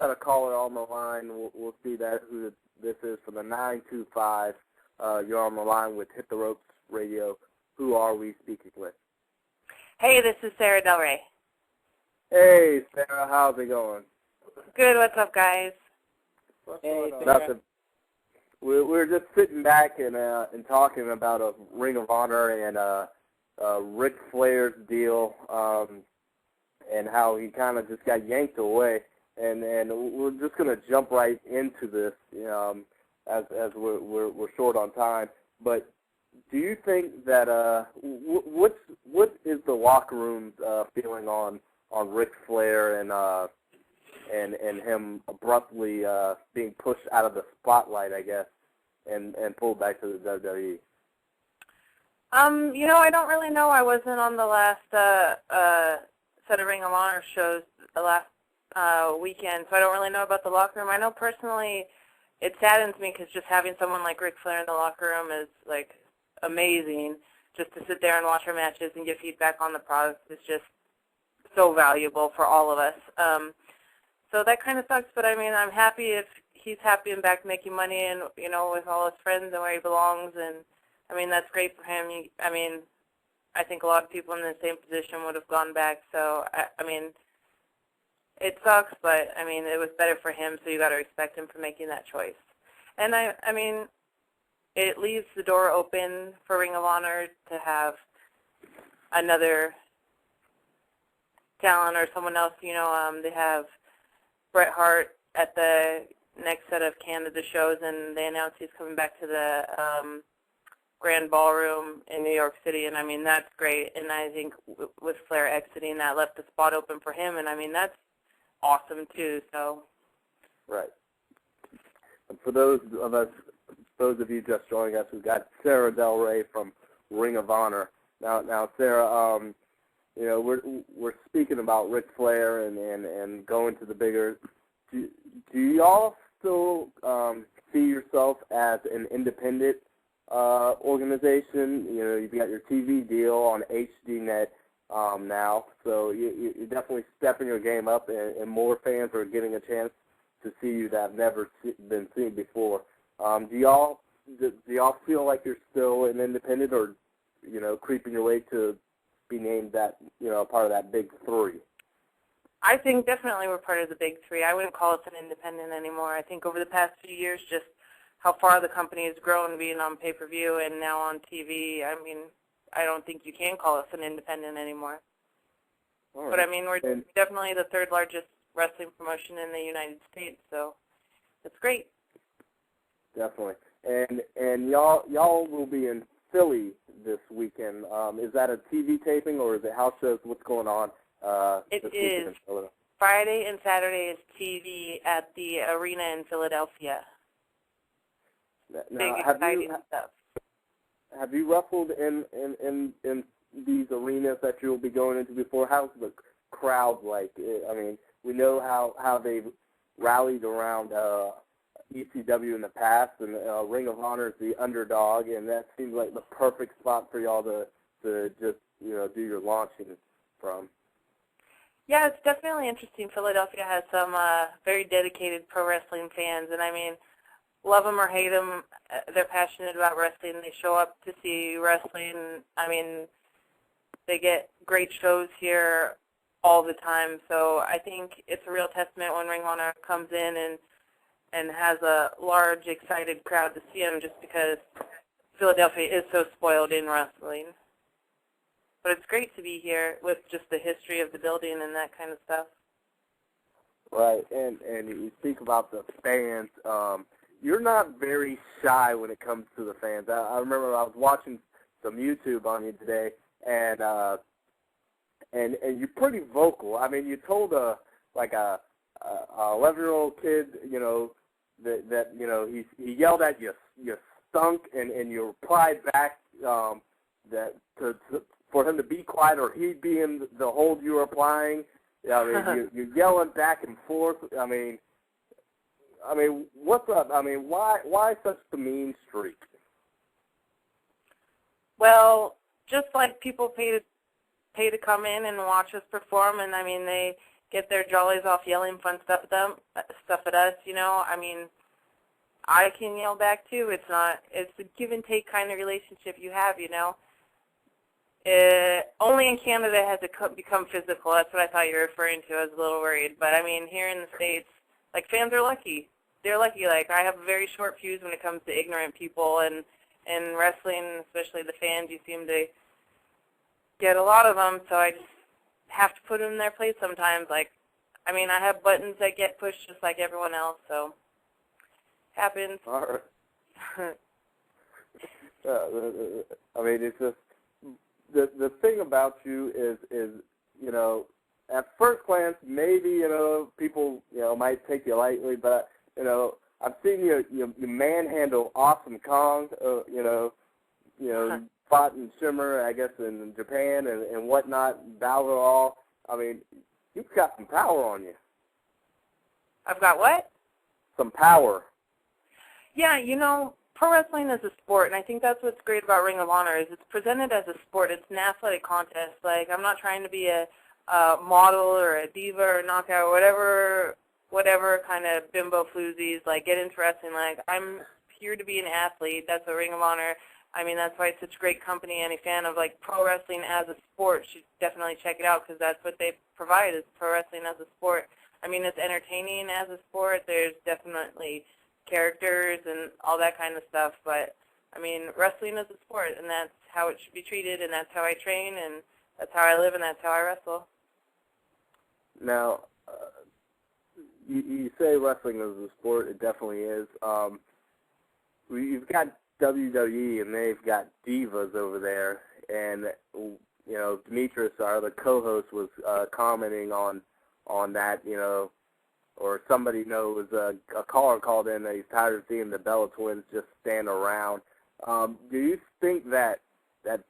got a caller on the line. We'll see that who this is for the 925. You're on the line with Hit the Ropes Radio. Who are we speaking with? Hey, this is Sara Del Rey. Hey, Sarah. How's it going? Good. What's up, guys? Hey, nothing. We're just sitting back and talking about a Ring of Honor and Ric Flair's deal and how he kind of just got yanked away. And we're just going to jump right into this as we're short on time. But do you think that what is the locker room feeling on Ric Flair and him abruptly being pushed out of the spotlight, I guess, and pulled back to the WWE? I don't really know. I wasn't on the last set of Ring of Honor shows the last weekend, so I don't really know about the locker room. I know personally it saddens me because just having someone like Ric Flair in the locker room is, like, amazing. Just to sit there and watch our matches and get feedback on the product is just so valuable for all of us. So that kind of sucks, but, I mean, I'm happy if he's happy and back making money and, with all his friends and where he belongs. And, I mean, that's great for him. I think a lot of people in the same position would have gone back. So, I mean, it sucks, but, I mean, it was better for him, so you got to respect him for making that choice. And, I mean, it leaves the door open for Ring of Honor to have another talent or someone else. They have Bret Hart at the next set of Canada shows, and they announced he's coming back to the Grand Ballroom in New York City, and, I mean, that's great. And I think with Flair exiting, that left the spot open for him, and, I mean, that's awesome, too. So. Right. And for those of you just joining us, we've got Sara Del Rey from Ring of Honor. Now, Sarah, we're speaking about Ric Flair and going to the bigger. Do y'all still see yourself as an independent organization? You've got your TV deal on HDNet now, so you're definitely stepping your game up, and more fans are getting a chance to see you that have never been seen before. Do y'all feel like you're still an independent, or creeping your way to be named that part of that big three? I think definitely we're part of the big three. I wouldn't call us an independent anymore. I think over the past few years, just how far the company has grown, being on pay-per-view and now on TV, I mean, I don't think you can call us an independent anymore. Right. But I mean, we're definitely the third largest wrestling promotion in the United States, so it's great. Definitely. And y'all will be in Philly this weekend. Is that a TV taping, or is it house shows? What's going on? It is. Friday and Saturday is TV at the arena in Philadelphia. Now, big exciting stuff. Have you wrestled in these arenas that you'll be going into before? How's the crowd like? I mean, we know how they've rallied around ECW in the past, and Ring of Honor is the underdog, and that seems like the perfect spot for y'all to just do your launching from. Yeah, it's definitely interesting. Philadelphia has some very dedicated pro wrestling fans, and I mean, love them or hate them, they're passionate about wrestling. They show up to see wrestling. I mean, they get great shows here all the time. So I think it's a real testament when Ring of Honor comes in and has a large, excited crowd to see them, just because Philadelphia is so spoiled in wrestling. But it's great to be here with just the history of the building and that kind of stuff. Right, and you speak about the fans. You're not very shy when it comes to the fans. I remember I was watching some YouTube on you today, and you're pretty vocal. I mean, you told a 11-year-old kid, that he yelled at you, you stunk, and you replied back that for him to be quiet, or he'd be in the hold you were applying. I mean, you're yelling back and forth. I mean, what's up? I mean, why such the mean streak? Well, just like people pay to come in and watch us perform, and I mean, they get their jollies off yelling fun stuff at us, you know. I mean, I can yell back too. It's a give and take kind of relationship you have, you know. Only in Canada has it become physical. That's what I thought you were referring to. I was a little worried. But, I mean, here in the States, like, fans are lucky. They're lucky. Like, I have a very short fuse when it comes to ignorant people. And in wrestling, especially the fans, you seem to get a lot of them. So I just have to put them in their place sometimes. Like, I mean, I have buttons that get pushed just like everyone else. So, happens. All right. I mean, it's just, the thing about you is, you know, at first glance, maybe, you know, people, you know, might take you lightly, but, you know, I've seen you manhandle Awesome Kong, you know, fought in Shimmer, I guess, in Japan and whatnot, Battle All. I mean, you've got some power on you. I've got what? Some power. Yeah, you know, pro wrestling is a sport, and I think that's what's great about Ring of Honor is it's presented as a sport. It's an athletic contest. Like, I'm not trying to be a model or a diva or knockout or whatever kind of bimbo floozies, like, get into wrestling. Like, I'm here to be an athlete. That's what Ring of Honor, I mean, that's why it's such a great company. Any fan of, like, pro wrestling as a sport should definitely check it out because that's what they provide is pro wrestling as a sport. I mean, it's entertaining as a sport. There's definitely characters and all that kind of stuff, but I mean, wrestling is a sport, and that's how it should be treated, and that's how I train, and that's how I live, and that's how I wrestle. Now, you say wrestling is a sport. It definitely is. You've got WWE, and they've got divas over there, and you know, Demetrius, our other co-host, was commenting on that, you know. Or somebody knows, a caller called in that he's tired of seeing the Bella Twins just stand around. Do you think that the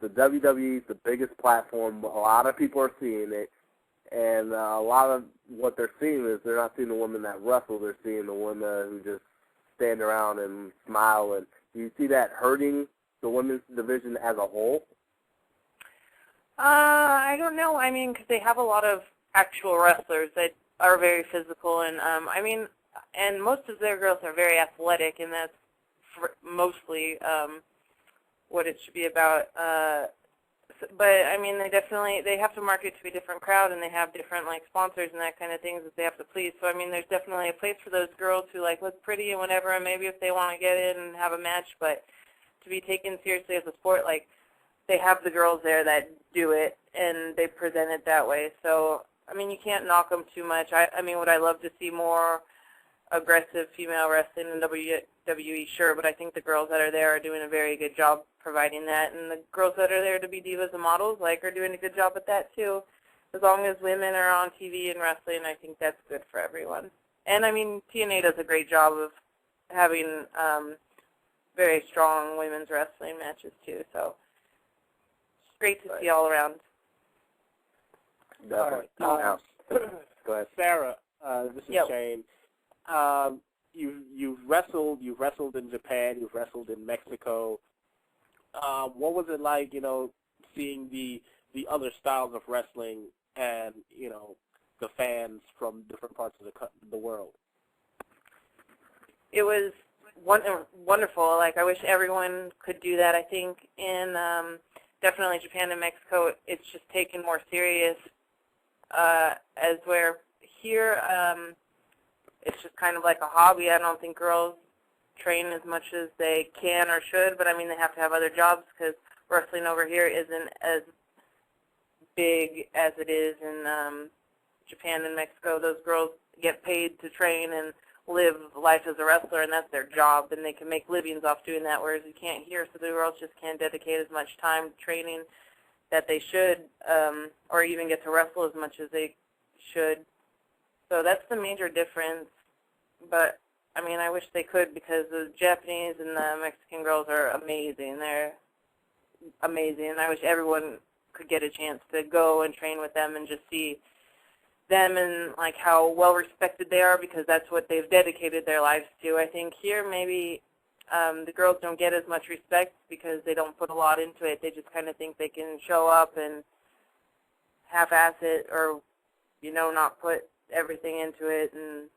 WWE is the biggest platform? A lot of people are seeing it, and a lot of what they're seeing is they're not seeing the women that wrestle. They're seeing the women who just stand around and smile. And do you see that hurting the women's division as a whole? I don't know. I mean, because they have a lot of actual wrestlers that are very physical, and I mean, and most of their girls are very athletic, and that's mostly what it should be about. But I mean, they have to market to a different crowd, and they have different like sponsors and that kind of things that they have to please. So I mean, there's definitely a place for those girls who like look pretty and whatever, and maybe if they want to get in and have a match, but to be taken seriously as a sport, like they have the girls there that do it, and they present it that way. So I mean, you can't knock them too much. I mean, would I love to see more aggressive female wrestling in WWE? Sure, but I think the girls that are there are doing a very good job providing that, and the girls that are there to be divas and models, like, are doing a good job at that too. As long as women are on TV and wrestling, I think that's good for everyone. And I mean, TNA does a great job of having very strong women's wrestling matches too. So it's great to see all around. Definitely. All right. Go ahead. Sarah, this is Shane. You've wrestled in Japan. You've wrestled in Mexico. What was it like, you know, seeing the other styles of wrestling and, you know, the fans from different parts of the world? It was wonderful. Like, I wish everyone could do that. I think in definitely Japan and Mexico, it's just taken more serious. As where here, it's just kind of like a hobby. I don't think girls train as much as they can or should, but I mean, they have to have other jobs because wrestling over here isn't as big as it is in Japan and Mexico. Those girls get paid to train and live life as a wrestler, and that's their job, and they can make livings off doing that, whereas you can't here, so the girls just can't dedicate as much time to training that they should, or even get to wrestle as much as they should. So that's the major difference. But, I mean, I wish they could because the Japanese and the Mexican girls are amazing. They're amazing. And I wish everyone could get a chance to go and train with them and just see them and, like, how well-respected they are because that's what they've dedicated their lives to. I think here maybe the girls don't get as much respect because they don't put a lot into it. They just kind of think they can show up and half-ass it or not put everything into it and